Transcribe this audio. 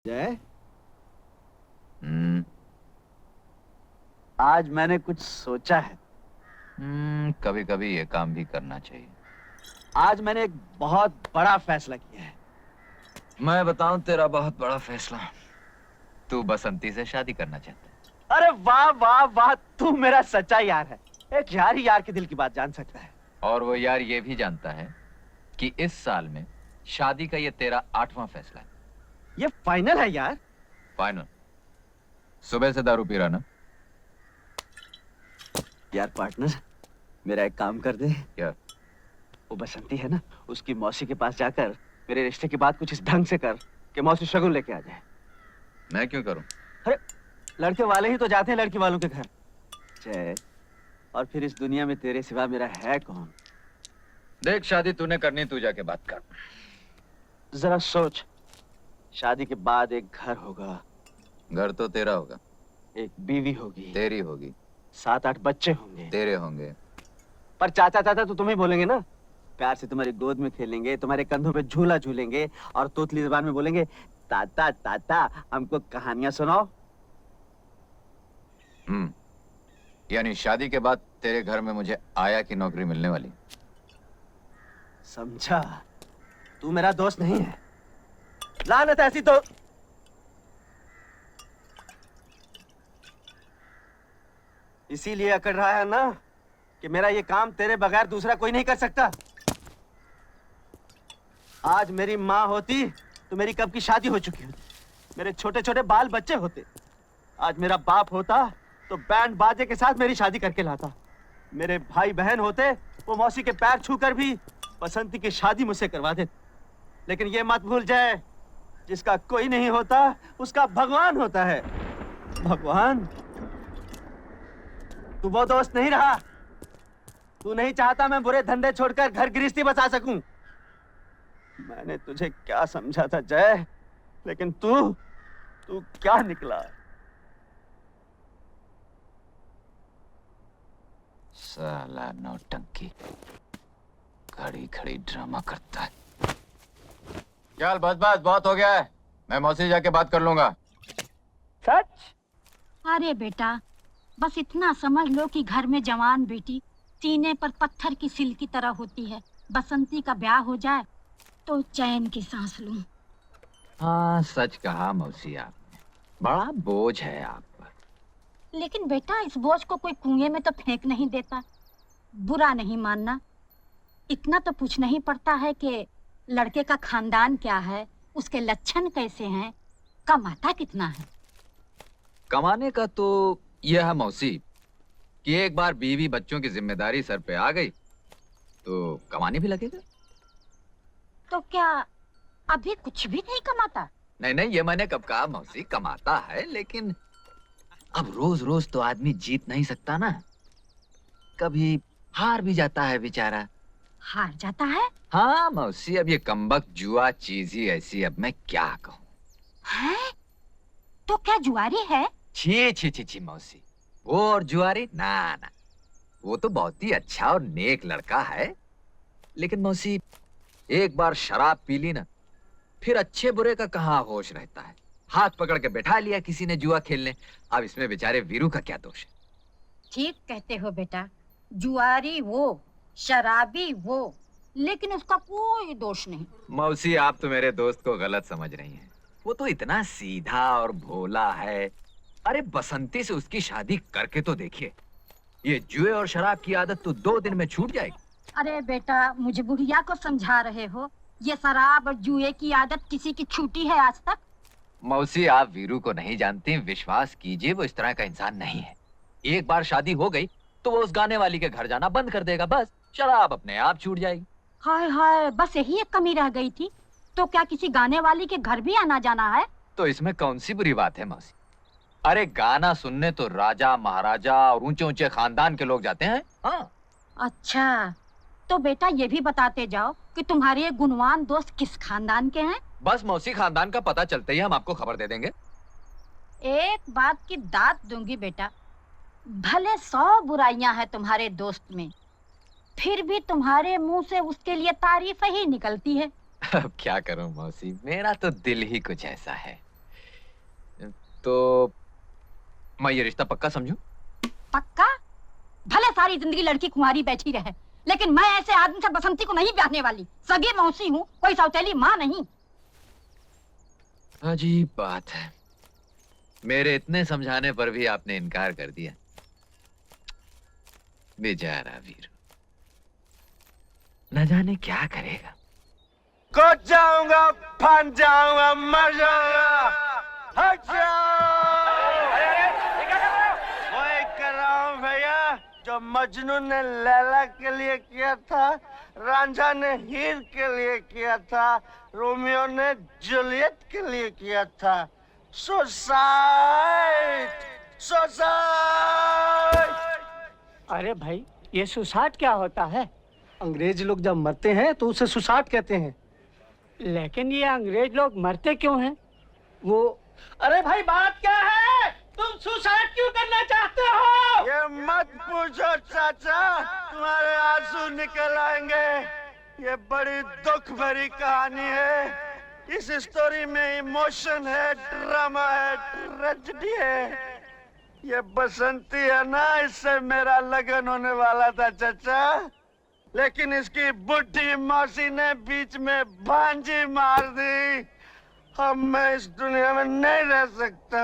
जय, हम्म। आज मैंने कुछ सोचा है। कभी कभी ये काम भी करना चाहिए। आज मैंने एक बहुत बड़ा फैसला किया है। मैं बताऊं तेरा बहुत बड़ा फैसला। तू बसंती से शादी करना चाहता है। अरे वाह वाह वाह, तू मेरा सच्चा यार है। एक यार ही यार के दिल की बात जान सकता है। और वो यार ये भी जानता है कि इस साल में शादी का ये तेरा 8वां फैसला है। ये फाइनल है यार। फाइनल। सुबह से दारू पी रहा ना? यार पार्टनर, मेरा एक काम कर दे। क्या? वो बसंती है ना, उसकी मौसी के पास जाकर मेरे रिश्ते की बात कुछ इस ढंग से कर कि मौसी शगुन लेके आ जाए। मैं क्यों करूं? अरे, लड़के वाले ही तो जाते हैं लड़की वालों के घर। जय, और फिर इस दुनिया में तेरे सिवा मेरा है कौन? देख, शादी तूने करनी, तू जाके बात कर। जरा सोच, शादी के बाद एक घर होगा, घर तो तेरा होगा। एक बीवी होगी, तेरी होगी। 7-8 बच्चे होंगे। तेरे होंगे। पर चाचा चाचा तो तुम्हें बोलेंगे ना। प्यार से तुम्हारी गोद में खेलेंगे, तुम्हारे कंधों पे झूला झूलेंगे और तोतली जबान में बोलेंगे, ताता ताता हमको कहानियां सुनाओ। यानी शादी के बाद तेरे घर में मुझे आया की नौकरी मिलने वाली। समझा? तू मेरा दोस्त नहीं है। लानत ऐसी तो इसीलिए अकड़ रहा है ना कि मेरा ये काम तेरे बगैर दूसरा कोई नहीं कर सकता। आज मेरी माँ होती तो मेरी कब की शादी हो चुकी होती, मेरे छोटे छोटे बाल बच्चे होते। आज मेरा बाप होता तो बैंड बाजे के साथ मेरी शादी करके लाता। मेरे भाई बहन होते, वो मौसी के पैर छूकर भी बसंती की शादी मुझसे करवा देते। लेकिन ये मत भूल जाए, जिसका कोई नहीं होता उसका भगवान होता है। भगवान? तू वो दोस्त नहीं रहा। तू नहीं चाहता मैं बुरे धंधे छोड़कर घर गृहस्थी बसा सकूं। मैंने तुझे क्या समझा था जय, लेकिन तू तू क्या निकला? साला नौटंकी, खड़ी खड़ी ड्रामा करता है। चल बस बस, बहुत हो गया है। मैं मौसी जाके बात कर लूंगा। सच? अरे बेटा, बस इतना समझ लो कि घर में जवान बेटी सीने पर पत्थर की सिल की तरह होती है। बसंती का ब्याह हो जाए तो चैन की सांस लूं। हाँ, सच कहा मौसी आपने। बड़ा बोझ है आप पर। लेकिन बेटा, इस बोझ को कोई कुएं में तो फेंक नहीं देता। बुरा नहीं मानना, इतना तो पूछना ही पड़ता है कि लड़के का खानदान क्या है, उसके लक्षण कैसे हैं, कमाता कितना है। कमाने का तो यह है मौसी कि एक बार बीवी बच्चों की जिम्मेदारी सर पे आ गई तो कमाने भी लगेगा। तो क्या अभी कुछ भी नहीं कमाता? नहीं नहीं, ये मैंने कब कहा मौसी, कमाता है, लेकिन अब रोज रोज तो आदमी जीत नहीं सकता ना। कभी हार भी जाता है बेचारा। हार जाता है? हाँ मौसी, अब ये कमबख्त जुआ चीज ही ऐसी, अब मैं क्या कहूँ। है? तो क्या जुआरी है? छी छी छी छी मौसी, वो और जुआरी ना ना, वो तो बहुत ही अच्छा और नेक लड़का है। लेकिन मौसी, एक बार शराब पी ली ना, फिर अच्छे बुरे का कहाँ होश रहता है। हाथ पकड़ के बैठा लिया किसी ने जुआ खेलने। अब इसमें बेचारे वीरू का क्या दोष है? ठीक कहते हो बेटा, जुआरी वो, शराबी वो, लेकिन उसका कोई दोष नहीं। मौसी, आप तो मेरे दोस्त को गलत समझ रही हैं। वो तो इतना सीधा और भोला है। अरे बसंती से उसकी शादी करके तो देखिए, ये जुए और शराब की आदत तो 2 दिन में छूट जाएगी। अरे बेटा, मुझे बुढ़िया को समझा रहे हो? ये शराब और जुए की आदत किसी की छूटी है आज तक? मौसी, आप वीरू को नहीं जानती, विश्वास कीजिए, वो इस तरह का इंसान नहीं है। एक बार शादी हो गई तो वो उस गाने वाली के घर जाना बंद कर देगा, बस शराब अपने आप छूट जाएगी। हाय हाय, बस यही एक कमी रह गई थी। तो क्या किसी गाने वाली के घर भी आना जाना है? तो इसमें कौन सी बुरी बात है मौसी? अरे गाना सुनने तो राजा महाराजा और ऊंचे ऊंचे खानदान के लोग जाते हैं। हाँ। अच्छा, तो बेटा ये भी बताते जाओ कि तुम्हारे ये गुणवान दोस्त किस खानदान के हैं? बस मौसी, खानदान का पता चलते ही हम आपको खबर दे देंगे। एक बात की दात दूंगी बेटा, भले 100 बुराइयां हैं तुम्हारे दोस्त में, फिर भी तुम्हारे मुंह से उसके लिए तारीफ ही निकलती है। अब क्या करूं मौसी, मेरा तो दिल ही कुछ ऐसा है। तो मैं ये रिश्ता पक्का समझूं? पक्का? भले सारी जिंदगी लड़की कुंवारी बैठी रहे, लेकिन मैं ऐसे आदमी से बसंती को नहीं ब्याहने वाली। सगी मौसी हूँ, कोई सौतेली माँ नहीं। अजीब बात है, मेरे इतने समझाने पर भी आपने इनकार कर दिया। बेचारा वीरू, न जाने क्या करेगा। कूद जाऊंगा, फन जाऊंगा, मर जाऊंगा। हट जाओ! वही कर रहा हूँ भैया जो मजनू ने लैला के लिए किया था, रांझा ने हीर के लिए किया था, रोमियो ने जूलियट के लिए किया था। सुसाइड! सुसाइड! अरे भाई, ये सुसाइड क्या होता है? अंग्रेज लोग जब मरते हैं तो उसे सुसाइड कहते हैं। लेकिन ये अंग्रेज लोग मरते क्यों हैं? वो अरे भाई, बात क्या है? तुम सुसाइड क्यों करना चाहते हो? ये मत पूछो चाचा, तुम्हारे आंसू निकल आएंगे। ये बड़ी दुख भरी कहानी है। इस स्टोरी में इमोशन है, ड्रामा है, ट्रेजेडी है। ये बसंती है ना, इससे मेरा लगन होने वाला था चाचा, लेकिन इसकी बुढ़ी मौसी ने बीच में भांजी मार दी। अब मैं इस दुनिया में नहीं रह सकता।